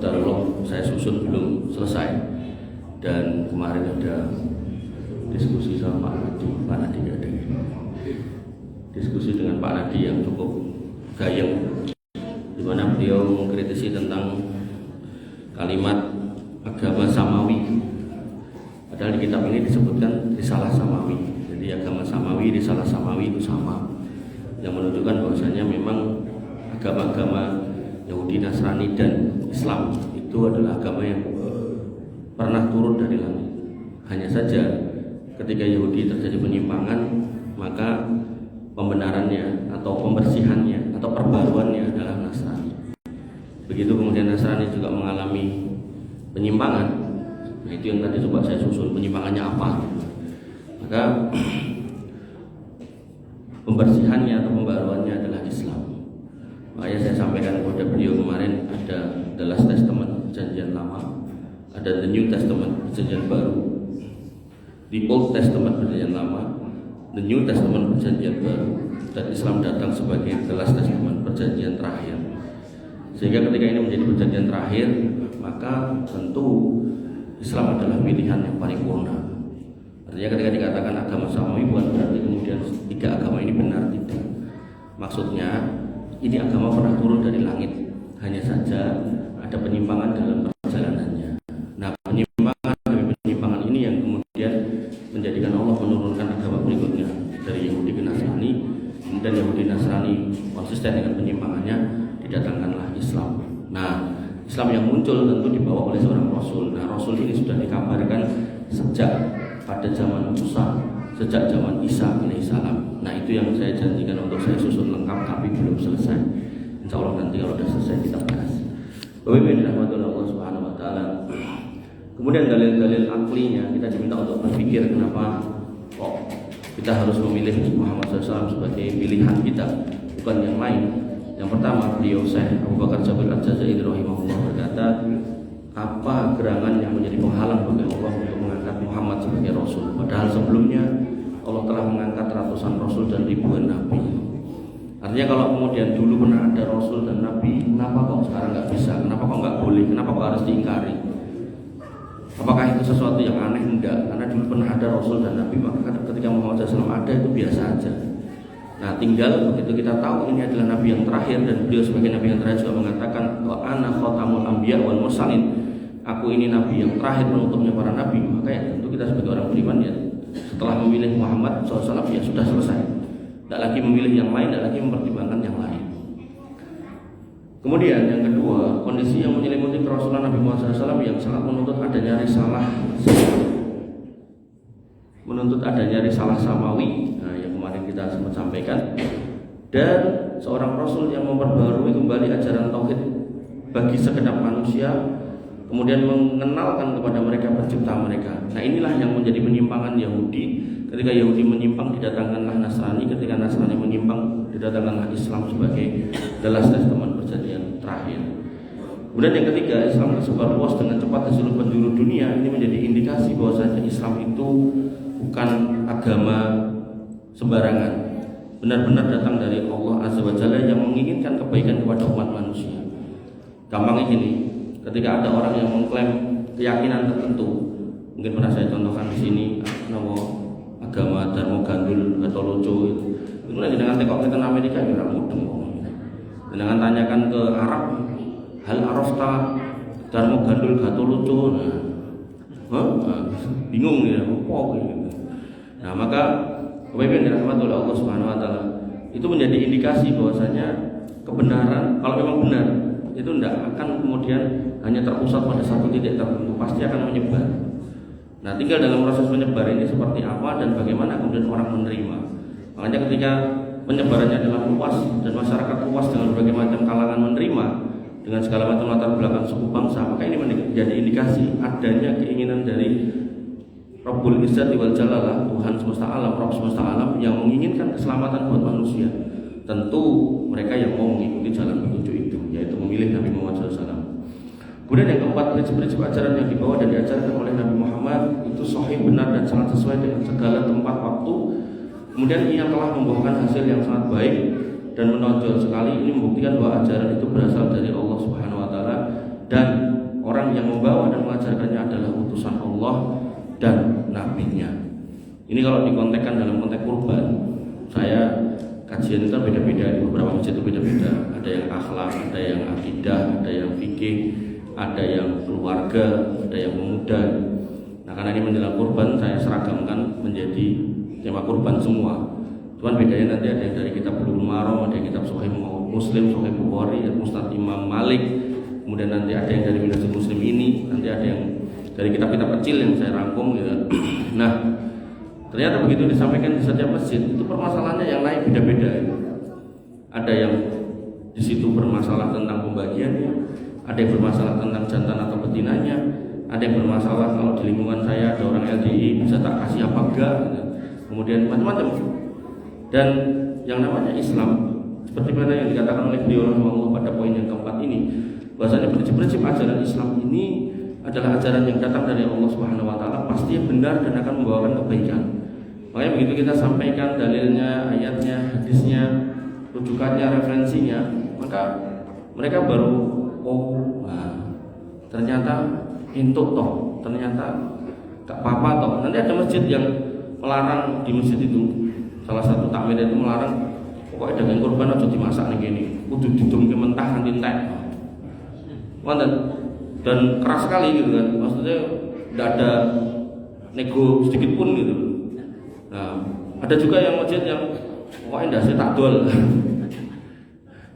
qadarullah saya susun belum selesai, dan kemarin ada diskusi sama Pak Nadi nggak ada diskusi dengan Pak Nadi yang cukup gayeng, di mana beliau mengkritisi tentang kalimat agama samawi. Padahal di kitab ini disebutkan risalah samawi. Jadi agama samawi, risalah samawi itu sama, yang menunjukkan bahwasanya memang agama-agama Yahudi, Nasrani, dan Islam itu adalah agama yang pernah turun dari langit. Hanya saja ketika Yahudi terjadi penyimpangan, maka pembenarannya atau pembersihannya atau perbaruannya adalah Nasrani. Begitu kemudian Nasrani juga mengalami penyimpangan. Nah, itu yang tadi coba saya susun, penyimpangannya apa. Maka pembersihannya atau pembaruannya adalah Islam. Makanya saya sampaikan kepada beliau kemarin, ada The Last Testament, perjanjian lama, ada The New Testament, perjanjian baru, The Old Testament, perjanjian lama, The New Testament, perjanjian baru, dan Islam datang sebagai The Last Testament, perjanjian terakhir. Sehingga ketika ini menjadi perjanjian terakhir, maka tentu Islam adalah pilihan yang paripurna. Artinya ketika dikatakan agama samawi bukan berarti kemudian tiga agama ini benar, tidak. Maksudnya ini agama pernah turun dari langit, hanya saja ada penyimpangan dalam perjalanannya. Nah, penyimpangan ini yang kemudian menjadikan Allah menurunkan agama berikutnya dari Yahudi ke Nasrani. Kemudian Yahudi Nasrani konsisten dengan penyimpangannya, didatangkanlah Islam. Nah, Islam yang muncul tentu dibawa oleh seorang Rasul. Nah, Rasul ini sudah dikabarkan sejak pada zaman Musa, sejak zaman Isa alaihissalam. Nah, itu yang saya janjikan untuk saya susun lengkap, tapi belum selesai. Insya Allah nanti kalau sudah selesai kita bahas. Bapak Ibu yang dirahmati Allah Subhanahu Wa Taala. Kemudian dalil-dalil aklinya kita diminta untuk berpikir kenapa kok kita harus memilih Muhammad SAW sebagai pilihan kita, bukan yang lain. Yang pertama, beliau Syekh Abu Bakar Jabir Al-Jazairi rahimahullah berkata, apa gerangan yang menjadi penghalang bagi Allah untuk mengangkat Muhammad sebagai Rasul? Padahal sebelumnya Allah telah mengangkat ratusan Rasul dan ribuan Nabi. Artinya kalau kemudian dulu pernah ada Rasul dan Nabi, kenapa kok sekarang nggak bisa? Kenapa kok nggak boleh? Kenapa kok harus diingkari? Apakah itu sesuatu yang aneh? Enggak, karena dulu pernah ada Rasul dan Nabi, maka ketika Muhammad SAW ada itu biasa aja. Nah, tinggal begitu kita tahu ini adalah Nabi yang terakhir, dan beliau sebagai Nabi yang terakhir juga mengatakan wa ana khatamul anbiya wal mursalin, aku ini Nabi yang terakhir penutupnya para Nabi. Maka ya tentu kita sebagai orang beriman ya setelah memilih Muhammad SAW ya sudah selesai, tidak lagi memilih yang lain, tidak lagi mempertimbangkan yang lain. Kemudian yang kedua, kondisi yang menyelimuti kerasulan Nabi Muhammad SAW yang sangat menuntut adanya risalah samawi. Nah, yang kemarin kita sempat sampaikan, dan seorang Rasul yang memperbarui kembali ajaran tauhid bagi segenap manusia, kemudian mengenalkan kepada mereka pencipta mereka. Nah, inilah yang menjadi penyimpangan Yahudi. Ketika Yahudi menyimpang, didatangkanlah Nasrani. Ketika Nasrani menyimpang, didatangkanlah Islam sebagai The Last Testament, perjanjian terakhir. Kemudian yang ketiga, Islam tersebar luas dengan cepat di seluruh penjuru dunia. Ini menjadi indikasi bahwasanya Islam itu bukan agama sembarangan, benar-benar datang dari Allah Azza wa Jalla yang menginginkan kebaikan kepada umat manusia. Gampangnya gini, ketika ada orang yang mengklaim keyakinan tertentu, mungkin pernah saya contohkan di sini, agama Darmo Gandul atau Loco itu lagi dengan tekok ke Amerika ya mudeng. Dengan tanyakan ke Arab, hal arafta Darmo Gandul Gato Loco, bingung ya, apa gitu. Nah, maka Bapak Ibu yang dirahmati oleh Allah Subhanahu Wa Taala, itu menjadi indikasi bahwasanya kebenaran kalau memang benar itu tidak akan kemudian hanya terpusat pada satu titik tertentu, pasti akan menyebar. Nah, tinggal dalam proses menyebar ini seperti apa dan bagaimana kemudian orang menerima. Makanya ketika penyebarannya adalah luas dan masyarakat luas dengan berbagai macam kalangan menerima dengan segala macam latar belakang suku bangsa, maka ini menjadi indikasi adanya keinginan dari Rabbul Izzati wal Jalalah, Tuhan semesta alam, Rabb semesta alam, yang menginginkan keselamatan buat manusia. Tentu mereka yang mau mengikuti jalan petunjuk itu, yaitu memilih Nabi Muhammad SAW. Kemudian yang keempat, prinsip-prinsip ajaran yang dibawa dan diajarkan oleh Nabi Muhammad itu sahih, benar, dan sangat sesuai dengan segala tempat waktu. Kemudian ia telah membuahkan hasil yang sangat baik dan menonjol sekali. Ini membuktikan bahwa ajaran itu berasal dari Allah Subhanahu Wa Taala dan mengajarkannya adalah utusan Allah dan nabinya. Ini kalau dikontekskan dalam konteks kurban, saya kajian itu beda-beda, beberapa masjid itu beda-beda. Ada yang akhlak, ada yang akidah, ada yang fikih, ada yang keluarga, ada yang pemuda. Nah, karena ini menjelang kurban, saya seragamkan menjadi tema kurban semua. Cuman bedanya nanti ada yang dari kitab Bulughul Maram, ada yang kitab Sahih Muslim, Sahih Bukhari, Musnad Imam Malik. Kemudian nanti ada yang dari Minhajul Muslim ini, nanti ada yang dari kitab-kitab kecil yang saya rangkum gitu. Nah, ternyata begitu disampaikan di setiap masjid itu permasalahannya yang lain beda-beda. Ada yang di situ bermasalah tentang pembagiannya, ada yang bermasalah tentang jantan atau betinanya, ada yang bermasalah kalau di lingkungan saya ada orang LDI bisa tak kasih apa enggak, gitu. Kemudian macam-macam. Dan yang namanya Islam, seperti mana yang dikatakan oleh beliau rahimahullah pada poin yang keempat ini, bahwasanya prinsip-prinsip ajaran Islam ini adalah ajaran yang datang dari Allah Subhanahu wa taala, pasti benar dan akan membawakan kebaikan. Makanya begitu kita sampaikan dalilnya, ayatnya, hadisnya, rujukannya, referensinya, maka mereka baru ternyata intuk toh, ternyata gak apa-apa toh. Nanti ada masjid yang melarang, di masjid itu salah satu takmir itu melarang pokoknya daging kurban aja dimasak nih gini, kudu didumke mentah nganti entek. Dan keras sekali gitu kan, maksudnya tidak ada nego sedikit pun gitu. Nah, ada juga yang masjid yang pokoknya ndase tak dol.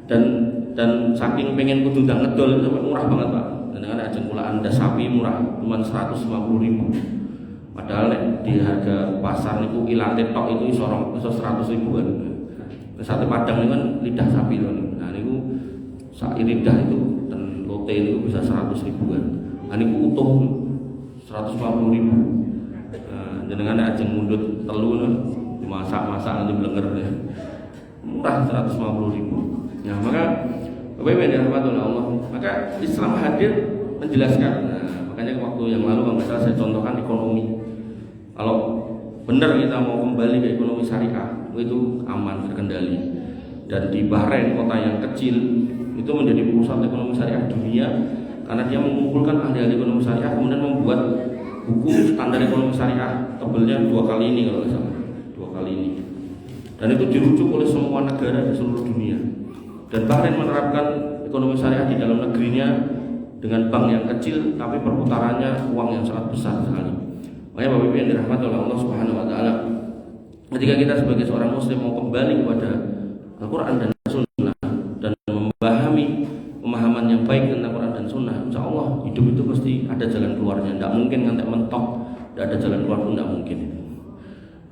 dan saking pengen kudu ndang ngedol itu sampai murah banget Pak. Dan ada jengkulaan ndas sapi murah, cuma 150.000. Padahal di harga pasar niku ilate tok itu iso 100.000-an. Sate Padang itu kan lidah sapi loh. Nah niku sak lidah itu dan lote itu bisa 100.000-an. Nah niku utuh 150.000. Jenengan ajeng mundut telu dimasak-masak nanti blenger ya. Murah 150.000. Nah, maka Bapak Ibu yang dirahmati oleh Allah, maka Islam hadir menjelaskan. Nah, makanya waktu yang lalu kalau nggak salah saya contohkan ekonomi. Kalau benar kita mau kembali ke ekonomi syariah, itu aman terkendali. Dan di Bahrain, kota yang kecil, itu menjadi pusat ekonomi syariah dunia karena dia mengumpulkan ahli-ahli ekonomi syariah kemudian membuat buku standar ekonomi syariah tebelnya 2 kali ini kalau nggak salah, 2 kali ini. Dan itu dirujuk oleh semua negara di seluruh dunia. Dan Bahrain menerapkan ekonomi syariah di dalam negerinya dengan bank yang kecil tapi perputarannya uang yang sangat besar sekali. Makanya Bapak Ibu yang dirahmati oleh Allah Subhanahu wa taala, ketika kita sebagai seorang muslim mau kembali kepada Al-Qur'an dan Sunnah dan memahami pemahaman yang baik tentang Al-Qur'an dan Sunnah, insya Allah hidup itu pasti ada jalan keluarnya. Tidak mungkin ngantek mentok, tidak ada jalan keluar pun tidak mungkin.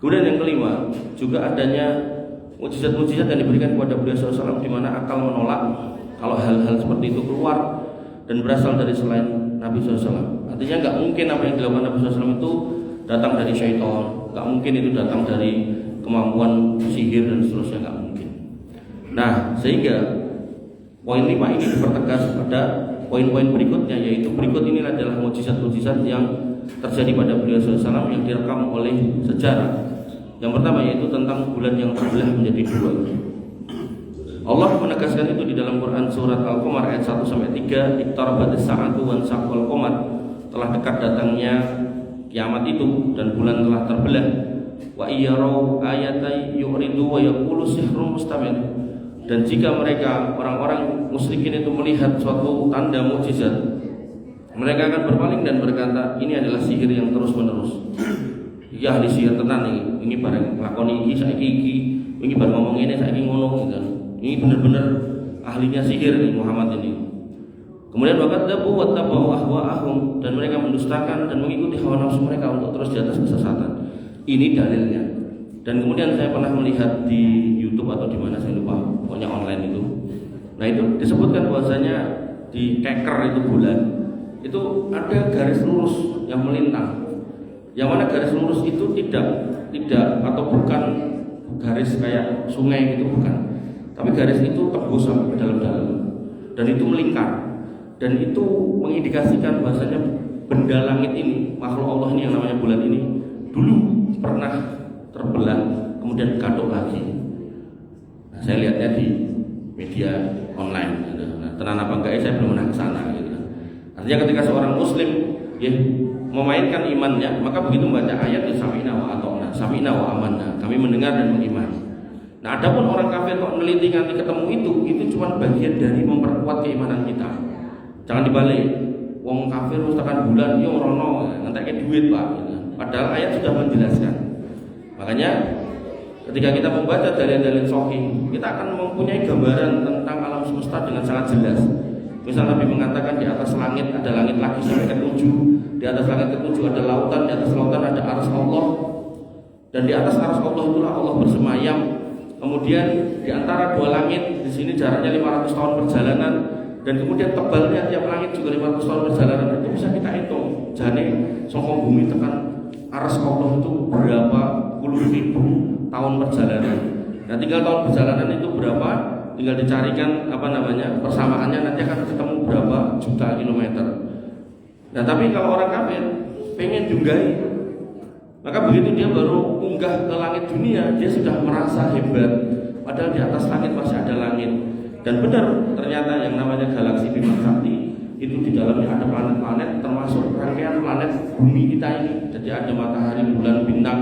Kemudian yang kelima, juga adanya mukjizat-mukjizat yang diberikan kepada beliau SAW, di mana akal menolak kalau hal-hal seperti itu keluar dan berasal dari selain Nabi SAW. Artinya nggak mungkin apa yang dilakukan Nabi SAW itu datang dari syaitan, nggak mungkin itu datang dari kemampuan sihir dan seterusnya, nggak mungkin. Nah, sehingga poin 5 ini dipertegas pada poin-poin berikutnya, yaitu berikut ini adalah mukjizat-mukjizat yang terjadi pada beliau SAW yang direkam oleh sejarah. Yang pertama yaitu tentang bulan yang terbelah menjadi 2. Allah menegaskan itu di dalam Quran surat Al-Qamar ayat 1 sampai 3, iqtarabatis sa'atu wan syaqqal qamar, telah dekat datangnya kiamat itu dan bulan telah terbelah. Wa iyarau ayatai yu'ridu wa yaqulu sihrun mustamir. Dan jika mereka orang-orang musyrikin itu melihat suatu tanda mukjizat, mereka akan berpaling dan berkata, ini adalah sihir yang terus-menerus. Ya ahli sihir tenan ini bareng lakoni iki saiki iki bareng ngomong ini saiki ngono gitu. Ini benar-benar ahlinya sihir nih Muhammad ini. Kemudian wakadzabu wa tabu ahwa'ahum, dan mereka mendustakan dan mengikuti hawa nafsu mereka untuk terus di atas kesesatan. Ini dalilnya. Dan kemudian saya pernah melihat di YouTube atau di mana saya lupa, pokoknya online itu. Nah, itu disebutkan bahwasanya di keker itu bulan itu ada garis lurus yang melintang. Yang mana garis lurus itu tidak atau bukan garis kayak sungai gitu, bukan. Tapi garis itu tembus sampai ke dalam-dalam dan itu melingkar. Dan itu mengindikasikan bahasanya benda langit ini, makhluk Allah ini yang namanya bulan ini dulu pernah terbelah kemudian gaduh lagi. Nah, saya lihatnya di media online gitu. Nah, tenan apa enggak saya belum pernah ke sana gitu. Artinya ketika seorang muslim ya, memainkan imannya, maka begitu membaca ayat itu sami'na wa ata'na, sami'na wa amanna, kami mendengar dan mengimani. Nah, adapun orang kafir kok neliti nanti ketemu itu cuma bagian dari memperkuat keimanan kita. Jangan dibalik. Wong kafir wis tekan bulan yo orono, ngentekke duit, Pak. Padahal ayat sudah menjelaskan. Makanya ketika kita membaca dalil-dalil sahih, kita akan mempunyai gambaran tentang alam semesta dengan sangat jelas. Misal Nabi mengatakan di atas langit ada langit lagi sampai ke-7, di atas langit ke-7 ada lautan, di atas lautan ada arsy Allah, dan di atas arsy Allah itulah Allah bersemayam. Kemudian di antara dua langit di sini jaraknya 500 tahun perjalanan, dan kemudian tebalnya tiap langit juga 500 tahun perjalanan. Itu bisa kita hitung. Jane saka bumi tekan arsy Allah itu berapa puluh ribu tahun perjalanan. Nah, tinggal tahun perjalanan itu berapa? Tinggal dicarikan persamaannya, nanti akan ketemu berapa juta kilometer. Nah, tapi kalau orang kafir pengen junggai, maka begitu dia baru unggah ke langit dunia, dia sudah merasa hebat. Padahal di atas langit masih ada langit. Dan benar, ternyata yang namanya galaksi Bima Sakti itu di dalamnya ada planet-planet, termasuk rangkaian planet bumi kita ini. Jadi ada matahari, bulan, bintang,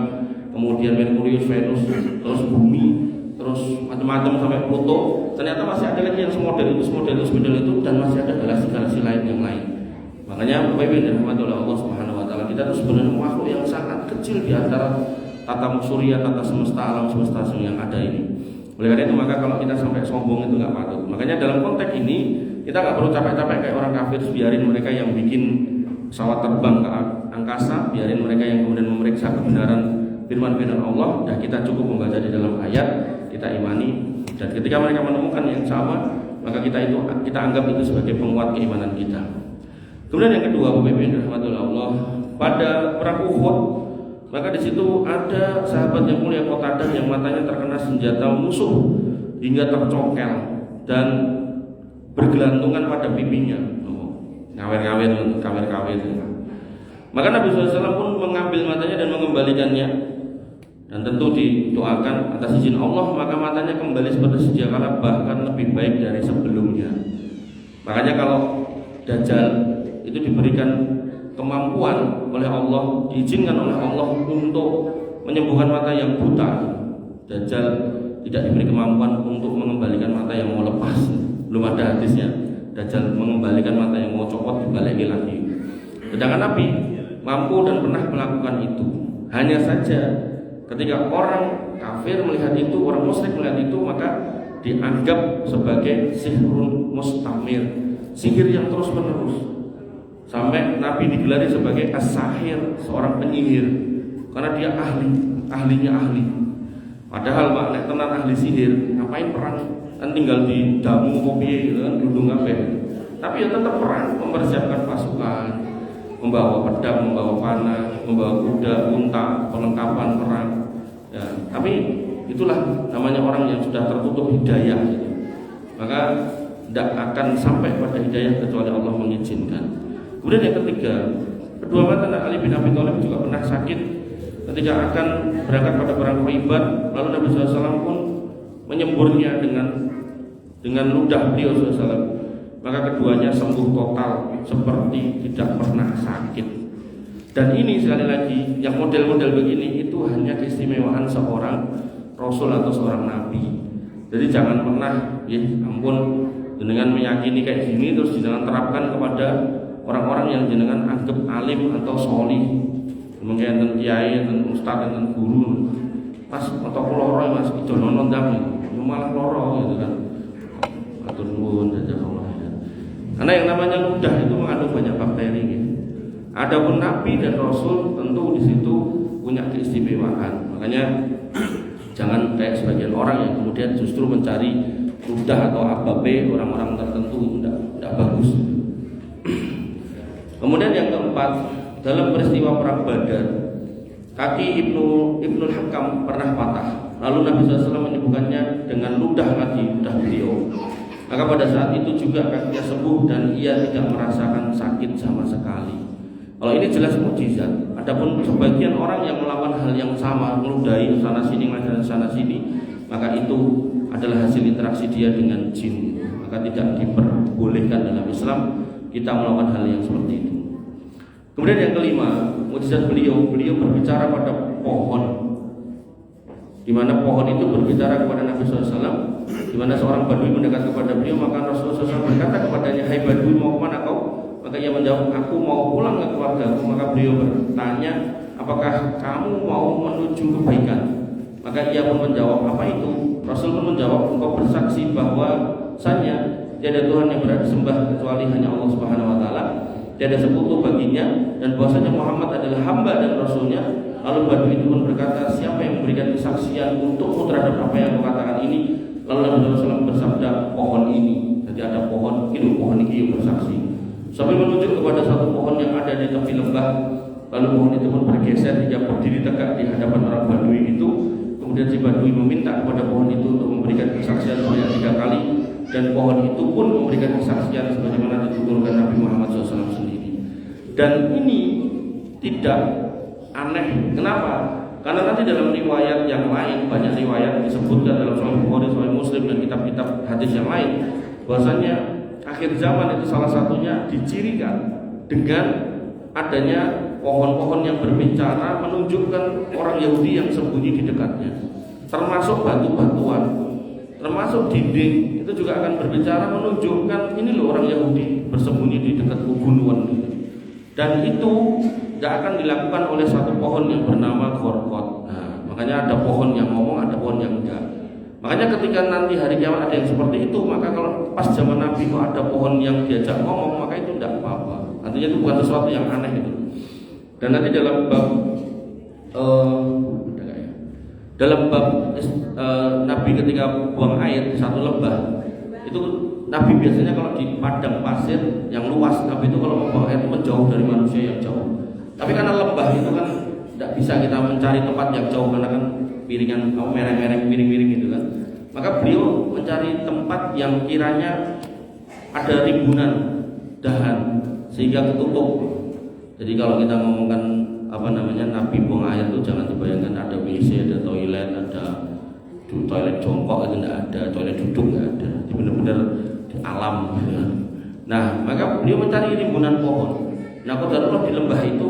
kemudian Merkurius, Venus, terus bumi, terus macam-macam sampai Pluto. Ternyata masih ada lagi yang semodel itu, dan masih ada galaksi-galaksi lain yang lain. Makanya Bapak Ibu dan rahmatullah Allah Subhanahu wa taala, kita itu sebenarnya makhluk yang sangat kecil di antara tata surya, tata semesta, alam semesta yang ada ini. Oleh karena itu, maka kalau kita sampai sombong itu nggak patut. Makanya dalam konteks ini kita nggak perlu capek-capek kayak orang kafir, biarin mereka yang bikin pesawat terbang ke angkasa, biarin mereka yang kemudian memeriksa kebenaran firman-firman Allah. Dan kita cukup membaca di dalam ayat, kita imani, dan ketika mereka menemukan yang sama, maka kita anggap itu sebagai penguat keimanan kita. Kemudian yang kedua, Bapak Ibu rahmatullah Allah, pada perang Uhud, maka di situ ada sahabat yang mulia Qatadah yang matanya terkena senjata musuh hingga tercongkel dan bergelantungan pada pipinya. Ngawir-ngawir. Maka Nabi SAW pun mengambil matanya dan mengembalikannya, dan tentu didoakan atas izin Allah, maka matanya kembali seperti sedia kala, bahkan lebih baik dari sebelumnya. Makanya kalau Dajjal itu diberikan kemampuan oleh Allah, diizinkan oleh Allah untuk menyembuhkan mata yang buta, Dajjal tidak diberi kemampuan untuk mengembalikan mata yang mau lepas. Belum ada hadisnya Dajjal mengembalikan mata yang mau copot dibalikin lagi. Sedangkan Nabi mampu dan pernah melakukan itu. Hanya saja ketika orang kafir melihat itu, orang musyrik melihat itu, maka dianggap sebagai sihrun mustamir, sihir yang terus menerus. Sampai Nabi digelari sebagai as-sahir, seorang penyihir, karena dia ahlinya ahli. Padahal Pak, nek tenan ahli sihir, ngapain perang? Kan tinggal di damu kopi gitu kan, gelundung kabeh. Tapi ya tetap perang, mempersiapkan pasukan, membawa pedang, membawa panah, membawa kuda, unta, perlengkapan perang. Ya, tapi itulah namanya orang yang sudah tertutup hidayah gitu. Maka tidak akan sampai pada hidayah kecuali Allah mengizinkan. Kemudian yang ketiga, kedua mata Ali bin Abi Thalib juga pernah sakit ketika akan berangkat pada perang Khaibar. Lalu Nabi SAW pun menyemburnya dengan ludah beliau SAW. Maka keduanya sembuh total seperti tidak pernah sakit. Dan ini sekali lagi, yang model-model begini itu hanya keistimewaan seorang Rasul atau seorang Nabi. Jadi jangan pernah, ya ampun, dengan meyakini kayak gini terus jangan terapkan kepada orang-orang yang jenengan anggap alim atau solih, mungkin enten kiai, enten ustaz, enten guru. Mas atau loro Mas ijo nono ndang, malah loro gitu kan. Matur nuwun jazakallahu khairan. Karena yang namanya ludah itu mengandung banyak bakteri gitu. Adapun Nabi dan Rasul tentu di situ punya keistimewaan. Makanya jangan kayak sebagian orang yang kemudian justru mencari ludah atau ababe orang-orang tertentu, tidak bagus. Kemudian yang keempat, dalam peristiwa perang Badar, kaki Ibnul Hakam pernah patah. Lalu Nabi SAW menyembuhkannya dengan ludah beliau. Maka pada saat itu juga kakinya sembuh dan ia tidak merasakan sakit sama sekali. Kalau ini jelas mukjizat. Adapun sebagian orang yang melakukan hal yang sama, meludahi sana sini, ngajaran sana sini, maka itu adalah hasil interaksi dia dengan jin. Maka tidak diperbolehkan dalam Islam kita melakukan hal yang seperti itu. Kemudian yang kelima, mukjizat beliau berbicara pada pohon, di mana pohon itu berbicara kepada Nabi SAW. Di mana seorang badui mendekat kepada beliau, maka Rasulullah SAW berkata kepadanya, "Hai badui, mau kemana kau?" Maka ia menjawab, "Aku mau pulang ke keluargaku." Maka beliau bertanya, "Apakah kamu mau menuju kebaikan?" Maka ia pun menjawab, "Apa itu?" Rasul pun menjawab, "Engkau bersaksi bahwasanya tiada Tuhan yang berhak disembah kecuali hanya Allah Subhanahu wa taala, tiada sekutu baginya, dan bahwasanya Muhammad adalah hamba dan rasulnya." Lalu badui itu pun berkata, "Siapa yang memberikan kesaksian untukmu terhadap apa yang kau katakan ini?" Lalu Nabi SAW bersabda, "Pohon ini." Jadi ada pohon ini yang bersaksi. Sambil menunjuk kepada satu pohon yang ada di tepi lembah. Lalu pohon itu pun bergeser hingga berdiri tegak di hadapan orang badui itu. Kemudian si badui meminta kepada pohon itu untuk memberikan kesaksian sebanyak 3 kali, dan pohon itu pun memberikan kesaksian sebagaimana dituturkan Nabi Muhammad SAW sendiri. Dan ini tidak aneh. Kenapa? Karena nanti dalam riwayat yang lain, banyak riwayat disebutkan dalam Sahih Bukhari, Sahih Muslim, dan kitab-kitab hadis yang lain, bahwasanya akhir zaman itu salah satunya dicirikan dengan adanya pohon-pohon yang berbicara, menunjukkan orang Yahudi yang sembunyi di dekatnya, termasuk batu-batuan, termasuk dinding, itu juga akan berbicara, menunjukkan ini loh orang Yahudi bersembunyi di dekat pegunungan. Dan itu tidak akan dilakukan oleh satu pohon yang bernama Gorkot. Nah, makanya ada pohon yang ngomong, ada pohon yang enggak. Makanya ketika nanti hari kiamat ada yang seperti itu, maka kalau pas zaman Nabi kok ada pohon yang diajak ngomong, maka itu tidak apa-apa. Artinya itu bukan sesuatu yang aneh itu. Dan nanti dalam bab Nabi ketika buang air di satu lembah, itu Nabi biasanya kalau di padang pasir yang luas, Nabi itu kalau membuang air itu menjauh dari manusia yang jauh. Tapi karena lembah itu kan tidak bisa kita mencari tempat yang jauh, karena kan piringan mereng-mereng, miring-miring gitu kan. Maka beliau mencari tempat yang kiranya ada rimbunan dahan sehingga ketutup. Jadi kalau kita ngomongkan Nabi buang air itu jangan dibayangkan ada WC, ada toilet, ada toilet jongkok, itu tidak ada, toilet duduk tidak ada. Itu benar-benar di alam gitu ya. Nah, maka beliau mencari rimbunan pohon. Nah, qadarullah di lembah itu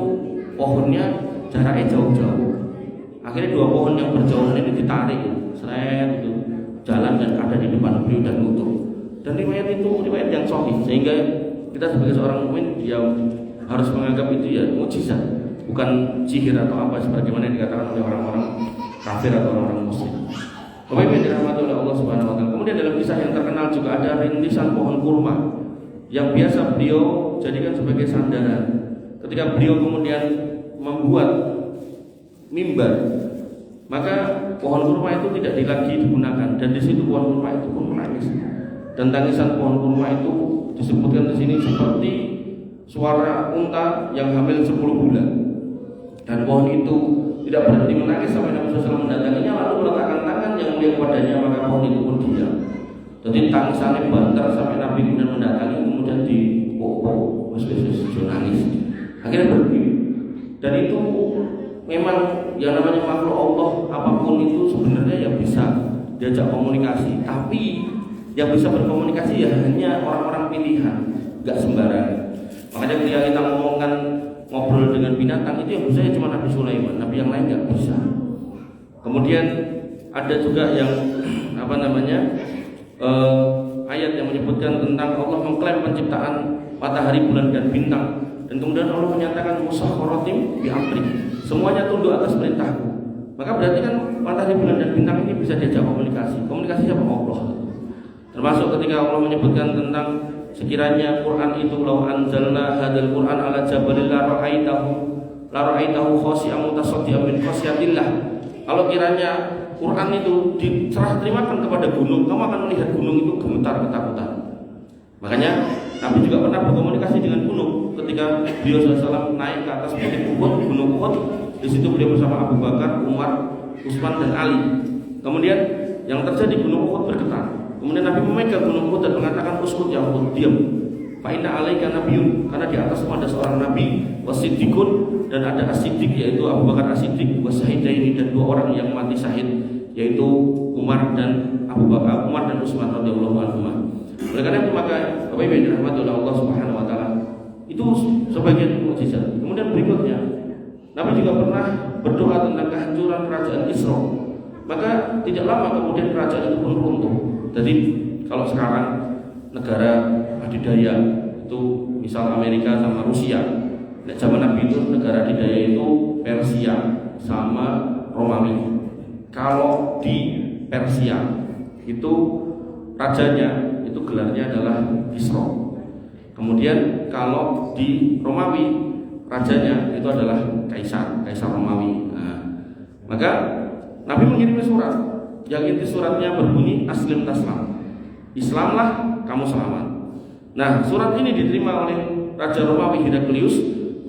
pohonnya jaraknya jauh-jauh. Akhirnya 2 pohon yang berjauhan ini ditarik, seret itu jalan dan ada di depan beliau dan nutup. Dan riwayat itu riwayat yang sahih, sehingga kita sebagai seorang mukmin yang harus menganggap itu ya mukjizat, bukan sihir atau apa sebagaimana yang dikatakan oleh orang-orang kafir atau orang-orang muslim. Bapak Ibu yang dirahmati oleh Allah Subhanahu wa taala. Kemudian dalam kisah yang terkenal juga ada rintisan pohon kurma yang biasa beliau jadikan sebagai sandaran. Ketika beliau kemudian membuat mimbar, maka pohon kurma itu tidak lagi digunakan, dan di situ pohon kurma itu pun menangis. Dan tangisan pohon kurma itu disebutkan di sini seperti suara unta yang hamil 10 bulan. Dan pohon itu tidak berhenti menangis sampai Nabi SAW mendatanginya, lalu meletakkan tangan yang mulia kepadanya, maka pohon itu pun diam. Jadi tangisannya banter sampai Nabi kemudian mendatangi, kemudian nangis. Akhirnya berhenti. Dan itu memang yang namanya makhluk Allah, apapun itu sebenarnya yang bisa diajak komunikasi. Tapi yang bisa berkomunikasi ya hanya orang-orang pilihan, nggak sembarangan. Makanya ketika kita ngomongkan ngobrol dengan binatang, itu yang bisa cuma Nabi Sulaiman, Nabi yang lain nggak bisa. Kemudian ada juga yang ayat yang menyebutkan tentang Allah mengklaim penciptaan matahari, bulan dan bintang, dan kemudian Allah menyatakan musakhkharatin bi amri, semuanya tunduk atas perintahku. Maka berarti kan matahari, bulan dan bintang ini bisa diajak komunikasi. Komunikasi sama Allah. Termasuk ketika Allah menyebutkan tentang sekiranya Quran itu law anzalna hadzal Quran ala jabalin la ra'aitahu khashi'an mutasaddian min khasyatillah. Kalau kiranya Quran itu diserah terimakan kepada gunung, kamu akan melihat gunung itu gemetar ketakutan. Makanya Nabi juga pernah berkomunikasi dengan gunung ketika beliau SAW naik ke atas bukit Uhud, gunung Uhud. Di situ beliau bersama Abu Bakar, Umar, Utsman dan Ali. Kemudian yang terjadi gunung Uhud bergetar. Kemudian Nabi memegang gunung Uhud dan mengatakan, "Uskut ya Uhud, diam. Fa inna alaika nabiyyun," karena di atasmu ada seorang nabi, wasiddiqun, dan ada as-siddiq yaitu Abu Bakar as-Siddiq, wasahidaini, dan 2 orang yang mati syahid yaitu Umar dan Utsman radhiyallahu anhum. Oleh karena itu maka Bapak Ibu yang dirahmati oleh Allah Subhanahu wa taala, itu Itu sebagian mukjizat. Kemudian berikutnya, Nabi juga pernah berdoa tentang kehancuran kerajaan Isra. Maka tidak lama kemudian kerajaan itu pun runtuh. Jadi kalau sekarang negara adidaya itu misal Amerika sama Rusia, nek zaman Nabi itu negara adidaya itu Persia sama Romawi. Kalau di Persia itu rajanya itu gelarnya adalah Kisra. Kemudian kalau di Romawi rajanya itu adalah Kaisar Romawi. Nah, maka Nabi mengirim surat yang inti suratnya berbunyi aslim taslam, Islamlah kamu selamat. Nah, surat ini diterima oleh Raja Romawi Heraklius.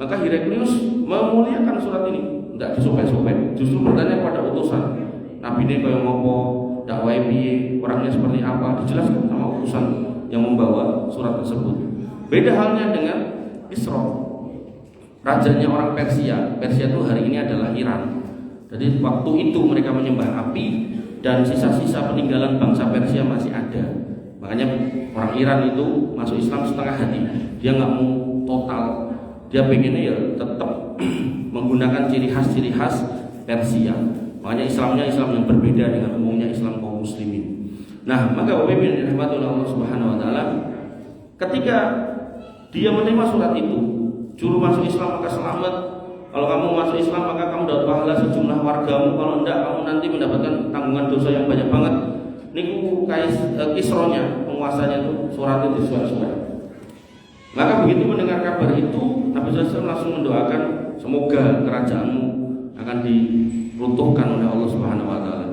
Maka Heraklius memuliakan surat ini, tidak disobek-sobek, justru bertanya kepada utusan, Nabi ini kaya ngopo, dakwah piye, orangnya seperti apa, dijelaskan sama utusan yang membawa surat tersebut. Beda halnya dengan Isra. Rajanya orang Persia. Persia itu hari ini adalah Iran. Jadi waktu itu mereka menyembah api dan sisa-sisa peninggalan bangsa Persia masih ada. Makanya orang Iran itu masuk Islam setengah hati. Dia nggak mau total. Dia pengennya ya tetap menggunakan ciri khas Persia. Makanya Islamnya Islam yang berbeda dengan umumnya Islam kaum muslimin. Nah, maka Bapak Ibu yang dirahmati oleh Allah Subhanahu wa taala, ketika dia menerima surat itu, juru masuk Islam maka selamat. Kalau kamu masuk Islam maka kamu dapat pahala sejumlah wargamu. Kalau enggak kamu nanti mendapatkan tanggungan dosa yang banyak banget. Niku Kisronya, penguasanya itu suratnya disurat-surat. Maka begitu mendengar kabar itu, Nabi SAW langsung mendoakan semoga kerajaanmu akan diruntuhkan oleh Allah Subhanahu wa taala.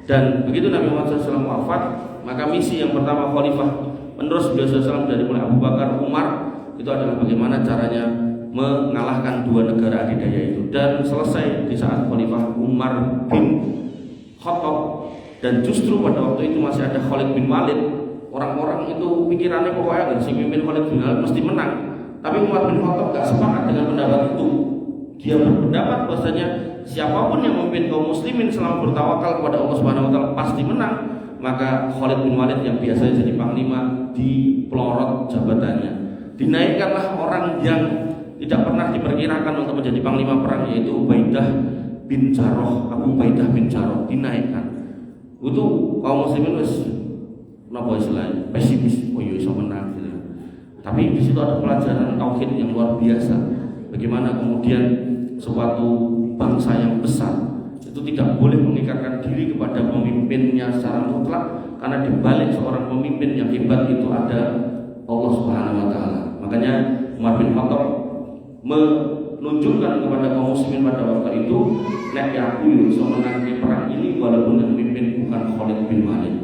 Dan begitu Nabi Muhammad SAW wafat, maka misi yang pertama khalifah menerus beliau SAW dari mulai Abu Bakar, Umar, itu adalah bagaimana caranya mengalahkan dua negara adidaya itu. Dan selesai di saat khalifah Umar bin Khattab. Dan justru pada waktu itu masih ada Khalid bin Walid. Orang-orang itu pikirannya pokoknya si pimpin Khalid bin Walid mesti menang. Tapi Umar bin Khattab gak sepakat dengan pendapat itu. Dia berpendapat bahwasanya siapapun yang memimpin kaum muslimin selama bertawakal kepada Allah Subhanahu wa taala pasti menang. Maka Khalid bin Walid yang biasanya jadi panglima dipelorot jabatannya. Dinaikkanlah orang yang tidak pernah diperkirakan untuk menjadi panglima perang, yaitu Ubaidah bin Jarrah. Abu Ubaidah bin Jarrah dinaikkan. Itu kaum muslimin wis napa istilahnya pesimis, oh iya iso menang gitu. Tapi di situ ada pelajaran tauhid yang luar biasa. Bagaimana kemudian suatu bangsa yang besar itu tidak boleh mengikatkan diri kepada pemimpinnya secara mutlak, karena di balik seorang pemimpin yang hebat itu ada Allah Subhanahu wa taala. Makanya Umar bin Khattab menunjukkan kepada kaum muslimin pada waktu itu, nek aku iso menangani perang ini walaupun yang memimpin bukan Khalid bin Walid.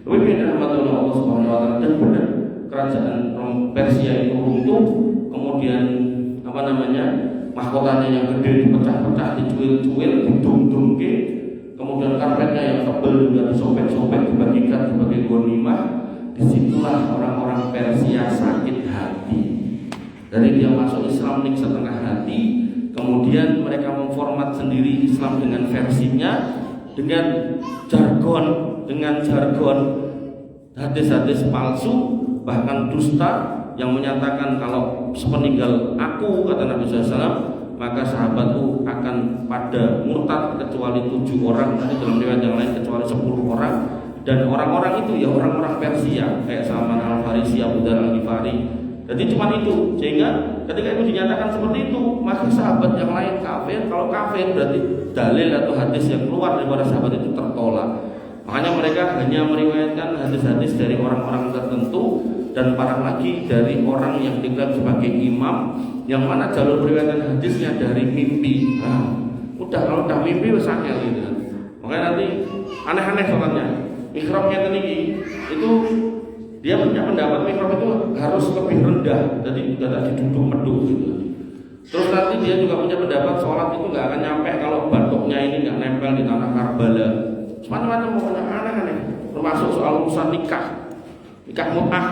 Pemimpin rahmatullah Allah Subhanahu wa taala. Dan benar kerajaan Persia itu runtuh, kemudian mahkotanya yang gede dipecah-pecah, dicuil-cuil, didung-dungke, kemudian karpetnya yang tebal juga disobek-sobek, dibagikan sebagai ghanimah. Disitulah orang-orang Persia sakit hati. Dari dia masuk Islam nih setengah hati, kemudian mereka memformat sendiri Islam dengan versinya, dengan jargon hadis-hadis palsu, bahkan dusta yang menyatakan kalau sepeninggal aku, kata Nabi SAW, maka sahabatku akan pada murtad kecuali 7 orang, nanti dalam riwayat yang lain kecuali 10 orang. Dan orang-orang itu ya orang-orang Persia kayak Salman Al-Farisi, Abu Dzar Al-Ghifari. Jadi cuma itu, sehingga ketika itu dinyatakan seperti itu, maka sahabat yang lain kafir. Kalau kafir berarti dalil atau hadis yang keluar dari para sahabat itu tertolak. Makanya mereka hanya meriwayatkan hadis-hadis dari orang-orang tertentu, dan parah lagi dari orang yang diklaim sebagai imam, yang mana jalur periwayatan hadisnya dari mimpi. Nah, kalau udah mimpi wis angel gitu. Makanya nanti aneh-aneh soalnya. Mihrabnya tinggi itu dia punya pendapat mihrab itu harus lebih rendah, jadi tidak diduduk meduk gitu. Terus nanti dia juga punya pendapat sholat itu nggak akan nyampe kalau batuknya ini nggak nempel di tanah Karbala. Macam-macam pokoknya aneh-aneh. Termasuk soal urusan nikah mut'ah.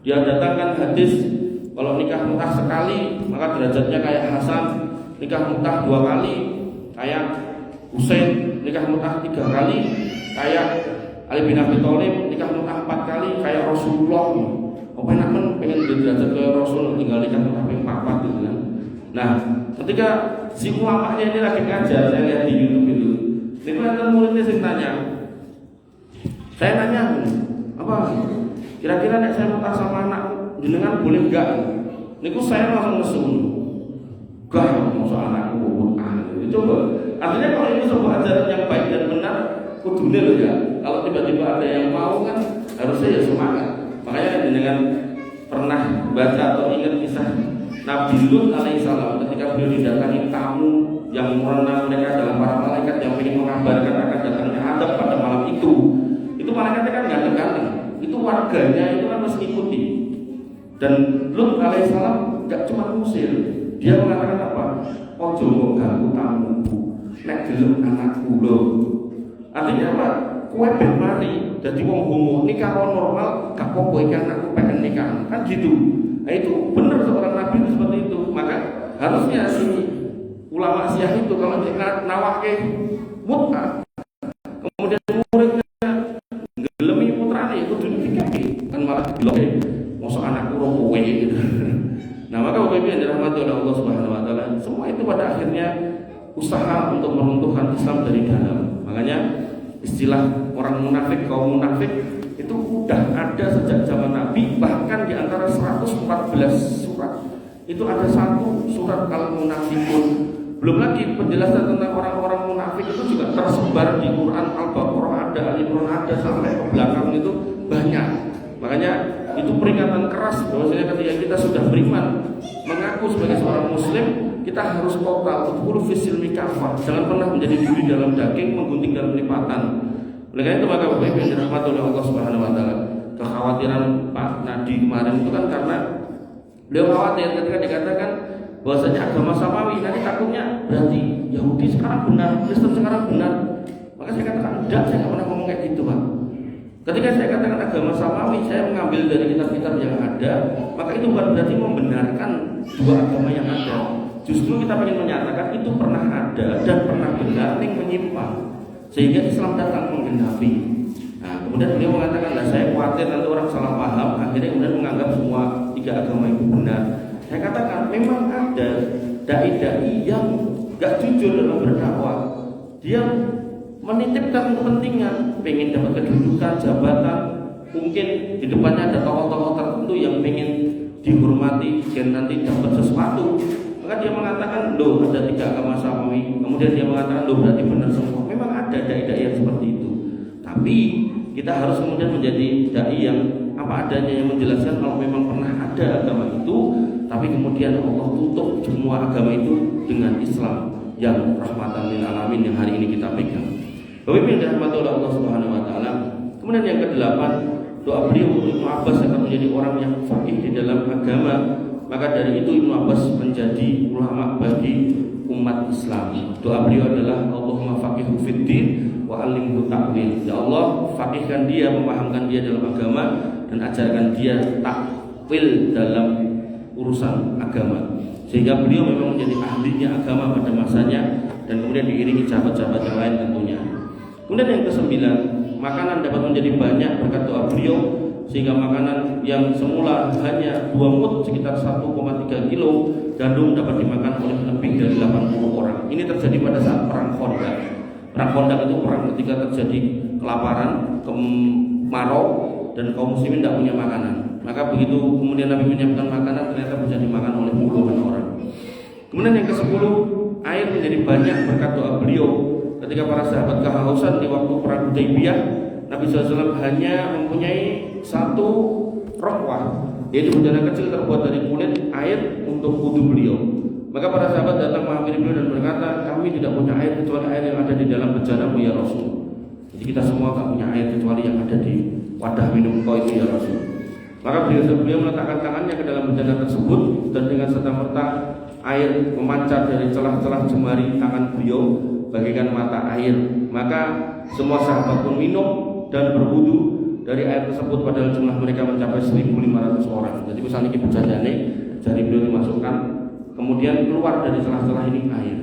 Dia datangkan hadis kalau nikah mut'ah sekali maka derajatnya kayak Hasan, nikah mut'ah 2 kali kayak Husain, nikah mut'ah 3 kali kayak Ali bin Abi Thalib, nikah mut'ah 4 kali kayak Rasulullah. Apa enak pengen derajat ke Rasul tinggal nikah mut'ah 4 Nah, ketika si ulamanya ini lagi ngajar, saya lihat di YouTube itu, ini kan muridnya sing tanya, saya nanya, apa? Kira-kira nek saya mau sama anak jenengan boleh enggak? Niku saya langsung nesu. Gak mau soal anakku coba. Artinya kalau ini sebuah ajaran yang baik dan benar, kudune loh ya. Kalau tiba-tiba ada yang mau kan harusnya ya semangat. Makanya dengan pernah baca atau ingat kisah Nabi Lut alaihissalam ketika beliau didatangi tamu yang merana mereka adalah para malaikat yang ingin mengabarkan akan datangnya adab pada malam itu malaikatnya kan ganteng-ganteng, itu warganya itu kan harus ikuti. Dan Lut alaihissalam gak cuma ngusir, dia mengatakan apa? Ojo kok ganggu tamuku, nek gelem anakku lho. Artinya apa? Kowe ben mari dadi wong homo nikah normal, gak apa-apa iki anakku pengen nikah. Kan gitu. Nah itu benar seorang nabi itu seperti itu. Maka harusnya si ulama Syiah itu kalau nawake mut'ah, kemudian muridnya gelemi putrane itu dipikir kan malah diloke mosok anakku ro kowe gitu. Nah, maka Bapak Ibu yang dirahmati oleh Allah Subhanahu wa taala, semua itu pada akhirnya usaha untuk meruntuhkan Islam dari dalam. Makanya istilah orang munafik, kaum munafik itu udah ada sejak zaman Nabi, bahkan di antara 114 surat itu ada satu surat Al-Munafikun. Belum lagi penjelasan tentang orang-orang munafik itu juga tersebar di Quran, Al-Baqarah ada, Al-Imran ada, sampai ke belakang itu banyak. Makanya itu peringatan keras bahwasanya ketika kita sudah beriman, mengaku sebagai seorang muslim, kita harus total udkhulu fis-silmi kafah. Jangan pernah menjadi duri dalam daging, menggunting dalam lipatan. Oleh karena itu maka Bapak Ibu yang dirahmati oleh Allah Subhanahu wa taala, kekhawatiran Pak Nadi kemarin itu kan karena beliau khawatir ketika dikatakan bahwasanya agama samawi, nanti takutnya berarti Yahudi sekarang benar, Kristen sekarang benar. Maka saya katakan enggak, saya nggak pernah ngomong kayak gitu, Pak. Ketika saya katakan agama samawi, saya mengambil dari kitab-kitab yang ada, maka itu bukan berarti membenarkan dua agama yang ada. Justru kita ingin menyatakan itu pernah ada dan pernah benar yang menyimpang, sehingga Islam datang menggenapi. Nah, kemudian beliau mengatakan, lah saya khawatir nanti orang salah paham, akhirnya kemudian menganggap semua tiga agama itu benar. Saya katakan memang ada dai-dai yang gak jujur dalam berdakwah. Dia menitipkan kepentingan, pengen dapat kedudukan, jabatan, mungkin di depannya ada tokoh-tokoh tertentu yang pengen dihormati dan nanti dapat sesuatu. Maka dia mengatakan, loh ada tiga agama samawi. Kemudian dia mengatakan, loh berarti benar semua. Memang ada dai-dai yang seperti itu. Tapi kita harus kemudian menjadi dai yang apa adanya, yang menjelaskan kalau memang pernah ada agama itu, tapi kemudian Allah tutup semua agama itu dengan Islam yang rahmatan lil alamin yang hari ini kita pegang. Bapak Ibu yang dirahmati oleh Allah Subhanahu wa taala. Kemudian yang ke-8, doa beliau untuk Ibnu Abbas akan menjadi orang yang faqih di dalam agama. Maka dari itu Ibnu Abbas menjadi ulama bagi umat Islam. Doa beliau adalah Allahumma faqihhu fiddin wa 'allimhu ta'wil. Ya Allah, faqihkan dia, memahamkan dia dalam agama dan ajarkan dia takwil dalam urusan agama. Sehingga beliau memang menjadi ahlinya agama pada masanya dan kemudian diiringi sahabat-sahabat yang lain tentunya. Kemudian yang ke-9, makanan dapat menjadi banyak berkat doa beliau, sehingga makanan yang semula hanya 2 mud sekitar 1,3 kilo gandum dapat dimakan oleh lebih dari 80 orang. Ini terjadi pada saat perang Khandaq. Perang Khandaq itu perang ketika terjadi kelaparan, kemarau dan kaum muslimin tidak punya makanan. Maka begitu kemudian Nabi menyiapkan makanan, ternyata bisa dimakan oleh puluhan orang. Kemudian yang ke-10, air menjadi banyak berkat doa beliau. Ketika para sahabat kehausan di waktu perang Hudaybiyah, Nabi SAW hanya mempunyai satu rokwah, yaitu bendera kecil terbuat dari kulit air untuk wudhu beliau. Maka para sahabat datang menghampiri beliau dan berkata, kami tidak punya air kecuali air yang ada di dalam bejanamu ya Rasul. Jadi kita semua tak punya air kecuali yang ada di wadah minum kau itu ya Rasul. Maka beliau meletakkan tangannya ke dalam bejana tersebut dan dengan serta-merta air memancar dari celah-celah jemari tangan beliau bagaikan mata air. Maka semua sahabat pun minum dan berwudu dari air tersebut, padahal jumlah mereka mencapai 1.500 orang. Jadi misalnya kita bejana jari beliau dimasukkan, kemudian keluar dari celah-celah ini air.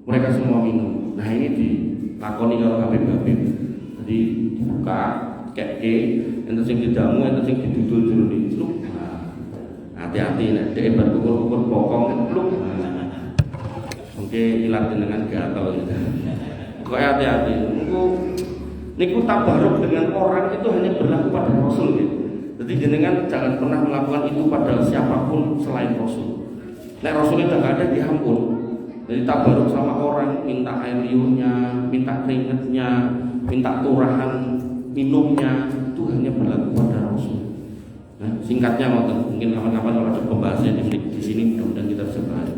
Mereka semua minum. Nah ini dilakoni kalau habib-habib. Jadi dibuka, keke, enten sing didamu, enten sing didudul jero niku. Hati-hati nek dhek bar kukur-kukur bokong pluk. Ki ilat dengan gatel gitu. Kok hati-hati. Niku tabaruk dengan orang itu hanya berlaku pada Rasul gitu. Jadi jenengan jangan pernah melakukan itu pada siapapun selain Rasul. Nek Rasulnya udah gak ada diampun. Jadi tabaruk sama orang, minta air liurnya, minta keringetnya, minta turahan minumnya, itu hanya berlaku pada Rasul. Nah, singkatnya mungkin kapan-kapan kalau ada pembahasan di sini mudah-mudahan kita bisa bahas.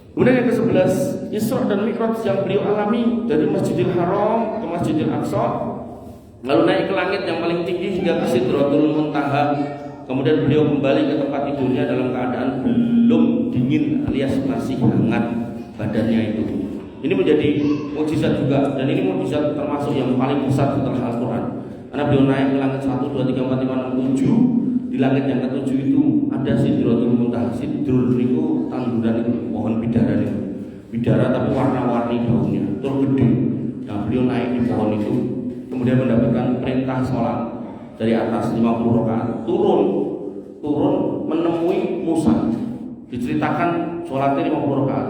Kemudian yang ke-11, Isra dan Mi'raj yang beliau alami dari Masjidil Haram ke Masjidil Aqsa, lalu naik ke langit yang paling tinggi hingga ke Sidratul Muntaha. Kemudian beliau kembali ke tempat tidurnya dalam keadaan belum dingin alias masih hangat badannya itu. Ini menjadi mukjizat juga, dan ini mukjizat termasuk yang paling besar setelah Al-Quran. Karena beliau naik ke langit 1, 2, 3, 4, 5, 6, 7. Di langit yang ke-7 itu ada Sidratul Muntaha. Sidrul itu tanduran itu, pohon bidara itu. Bidara tapi warna-warni daunnya, terus gede. Nah, beliau naik di pohon itu, kemudian mendapatkan perintah sholat dari atas 50 rakaat. Turun menemui Musa. Diceritakan sholatnya 50 rakaat.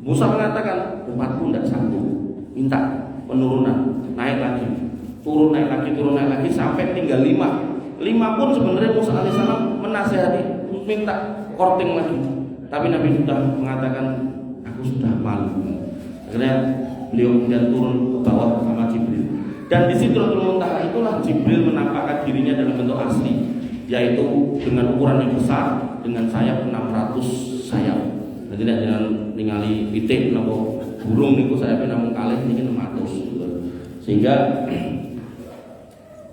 Musa mengatakan, umatku tidak sanggup, minta penurunan, naik lagi, turun naik lagi sampai tinggal 5 pun sebenarnya Musa alaihissalam menasihati minta korting lagi, tapi Nabi sudah mengatakan aku sudah malu. Akhirnya beliau kemudian turun ke bawah sama Jibril, dan di Sidratul Muntaha itulah Jibril menampakkan dirinya dalam bentuk asli, yaitu dengan ukuran yang besar, dengan sayap 600 sayap. Jadi tidak dengan ningali pitik nopo burung niku sayapnya namung kalih niki 600. Sehingga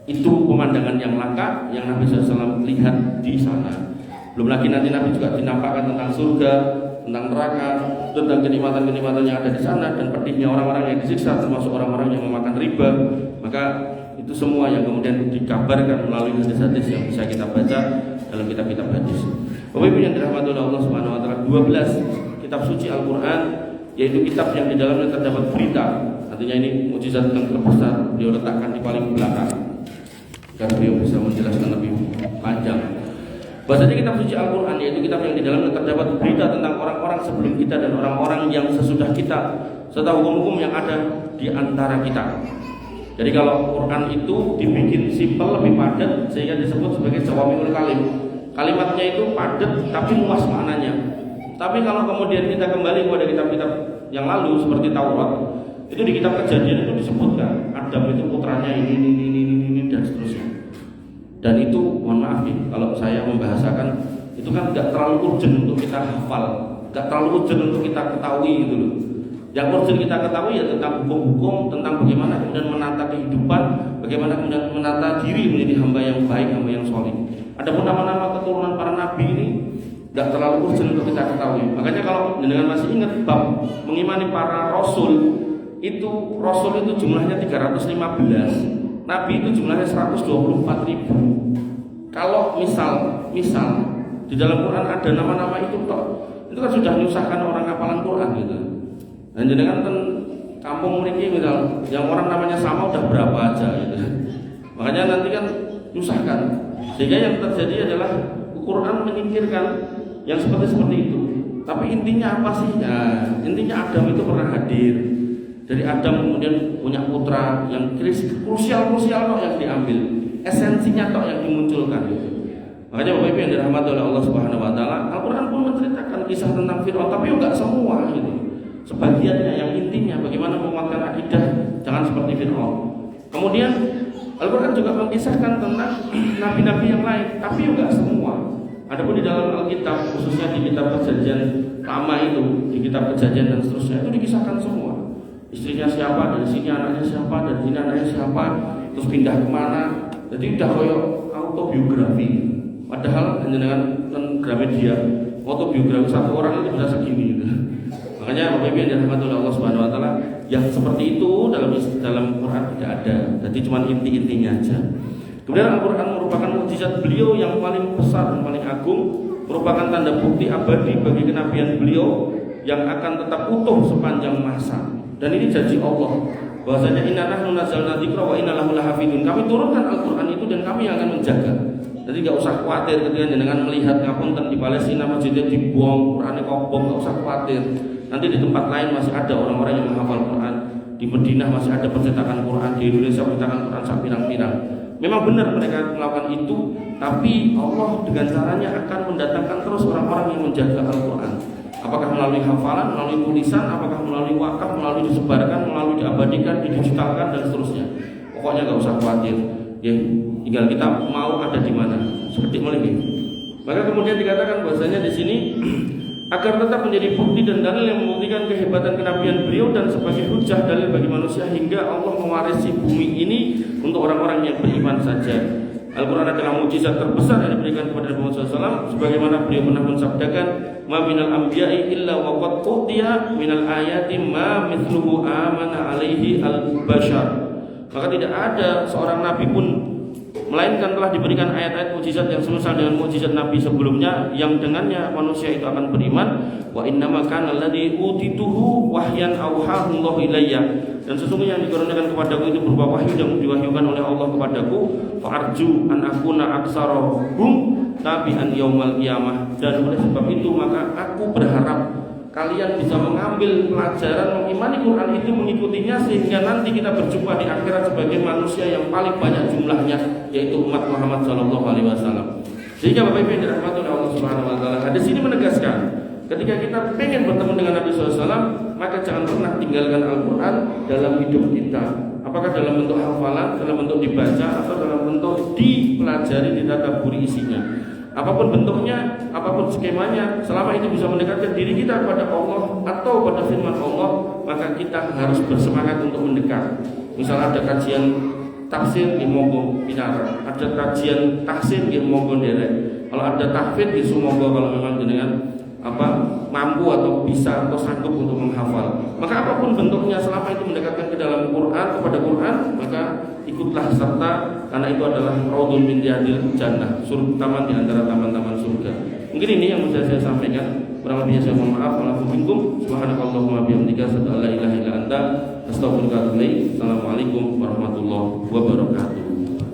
itu pemandangan yang langka yang Nabi SAW lihat di sana. Belum lagi nanti Nabi juga dinampakkan tentang surga, tentang neraka, tentang kenikmatan-kenikmatan yang ada di sana, dan pedihnya orang-orang yang disiksa, termasuk orang-orang yang memakan riba. Maka itu semua yang kemudian dikabarkan melalui hadis-hadis yang bisa kita baca dalam kitab-kitab hadis. Bapak Ibu yang dirahmati oleh Allah Subhanahu wa taala, 12 kitab suci Al-Qur'an, yaitu kitab yang di dalamnya terdapat berita. Artinya ini mukjizat yang terbesar, beliau letakkan di paling belakang agar beliau bisa menjelaskan lebih panjang. Bahasanya kitab suci Al-Qur'an yaitu kitab yang di dalamnya terdapat berita tentang orang-orang sebelum kita dan orang-orang yang sesudah kita, serta hukum-hukum yang ada di antara kita. Jadi kalau Quran itu dibikin simpel, lebih padat, sehingga disebut sebagai jawami'ul kalim. Kalimatnya itu padat tapi luas maknanya. Tapi kalau kemudian kita kembali kepada kitab-kitab yang lalu seperti Taurat, itu di kitab Kejadian itu disebutkan Adam itu putranya ini dan seterusnya. Dan itu mohon maaf nih, kalau saya membahasakan itu kan tidak terlalu urgent untuk kita hafal, tidak terlalu urgent untuk kita ketahui gitu loh. Yang urgent kita ketahui ya tentang hukum-hukum, tentang bagaimana kemudian menata kehidupan, bagaimana kemudian menata diri menjadi hamba yang baik, hamba yang soleh. Adapun nama-nama keturunan para nabi ini tidak terlalu urgent untuk kita ketahui. Makanya kalau dengan masih ingat bab mengimani para rasul itu jumlahnya 315, nabi itu jumlahnya 124.000. Kalau misal di dalam Quran ada nama-nama itu kan sudah menyusahkan orang hafalan Quran gitu. Dan jangan kan kampung mriki misal yang orang namanya sama udah berapa aja gitu. Makanya nanti kan menyusahkan. Sehingga yang terjadi adalah Quran menyingkirkan yang seperti itu. Tapi intinya apa sih? Nah, intinya Adam itu pernah hadir. Dari Adam kemudian punya putra yang krusial kok yang diambil, esensinya kok yang dimunculkan gitu. Makanya Bapak Ibu yang dirahmati oleh Allah Subhanahu wa taala, Al-Qur'an pun menceritakan kisah tentang Fir'aun, tapi enggak semua gitu. Sebagiannya yang intinya bagaimana menguatkan akidah jangan seperti Fir'aun. Kemudian Al-Qur'an juga mengisahkan tentang nabi-nabi yang lain, tapi enggak semua. Adapun di dalam Alkitab, khususnya di kitab Perjanjian Lama itu, di kitab Perjanjian dan seterusnya itu dikisahkan semua. Istrinya siapa, dari sini anaknya siapa, dari sini anaknya siapa, terus pindah kemana. Jadi udah koyok autobiografi. Padahal dengan Gramedia autobiografi satu orang itu bisa segini gitu. Makanya Bapak Ibu yang dirahmati oleh Allah Subhanahu wa taala, yang seperti itu dalam Quran tidak ada. Jadi cuma inti-intinya aja. Kemudian Al-Quran merupakan mukjizat beliau yang paling besar dan paling agung, merupakan tanda bukti abadi bagi kenabian beliau yang akan tetap utuh sepanjang masa. Dan ini janji Allah bahwasanya inna nahnu nazzalna dzikra wa inna lahu lahafidun. Kami turunkan Al-Quran itu dan kami yang akan menjaga. Jadi nggak usah khawatir ketika jenengan melihat ngapunten di Palestina masjidnya dibom, Qurannya kobong, nggak usah khawatir. Nanti di tempat lain masih ada orang-orang yang menghafal Quran. Di Madinah masih ada percetakan Quran, di Indonesia percetakan Quran sak pirang-pirang. Memang benar mereka melakukan itu, tapi Allah dengan caranya akan mendatangkan terus orang-orang yang menjaga Al-Quran. Apakah melalui hafalan, melalui tulisan, apakah melalui wakaf, melalui disebarkan, melalui diabadikan, didigitalkan dan seterusnya. Pokoknya nggak usah khawatir. Ya, tinggal kita mau ada di mana. Seperti lagi. Maka kemudian dikatakan bahwasanya di sini agar tetap menjadi bukti dan dalil yang membuktikan kehebatan kenabian beliau dan sebagai hujah dalil bagi manusia hingga Allah mewarisi bumi ini untuk orang-orang yang beriman saja. Al-Quran adalah mukjizat terbesar yang diberikan kepada Nabi Muhammad SAW, sebagaimana beliau pernah mensabdakan, "Ma minal anbiya'i illa wa qad utiya minal ayati ma mithluhu amana alaihi al-bashar." Maka tidak ada seorang nabi pun melainkan telah diberikan ayat-ayat mukjizat yang semisal dengan mukjizat nabi sebelumnya yang dengannya manusia itu akan beriman. Wa innama kana alladzi utituhu wahyan awhahu Allahu ilayya. Dan sesungguhnya yang dikaruniakan kepadaku itu berupa wahyu yang diwahyukan oleh Allah kepadaku. Fa arju an akuna aktsarahum tabi'an yaumal qiyamah. Dan oleh sebab itu maka aku berharap kalian bisa mengambil pelajaran mengimani Quran itu, mengikutinya sehingga nanti kita berjumpa di akhirat sebagai manusia yang paling banyak jumlahnya, yaitu umat Muhammad SAW. Sehingga Bapak Ibu yang dirahmati oleh Allah Subhanahu Wa Taala, hadis ini menegaskan ketika kita pengen bertemu dengan Nabi SAW, maka jangan pernah tinggalkan Al-Quran dalam hidup kita. Apakah dalam bentuk hafalan, dalam bentuk dibaca, atau dalam bentuk dipelajari, ditadaburi isinya. Apapun bentuknya, apapun skemanya, selama itu bisa mendekatkan diri kita kepada Allah atau pada firman Allah, maka kita harus bersemangat untuk mendekat. Misal ada kajian tafsir di monggo pinara, ada kajian tafsir di monggo derek. Kalau ada tahfidz di monggo, kalau memang dengan mampu atau bisa atau sanggup untuk menghafal. Maka apapun bentuknya, selama itu mendekatkan ke dalam Quran, kepada Quran, maka ikutlah serta, karena itu adalah raudhun min riyadil jannah, taman di antara taman-taman surga. Mungkin ini yang bisa saya sampaikan. Kurang lebihnya saya mohon maaf. Waalaikumsalam. Subhanakallahumma bihamdika asyhadu an la ilaha illa anta astaghfiruka wa atubu ilaik. Assalamualaikum warahmatullahi wabarakatuh.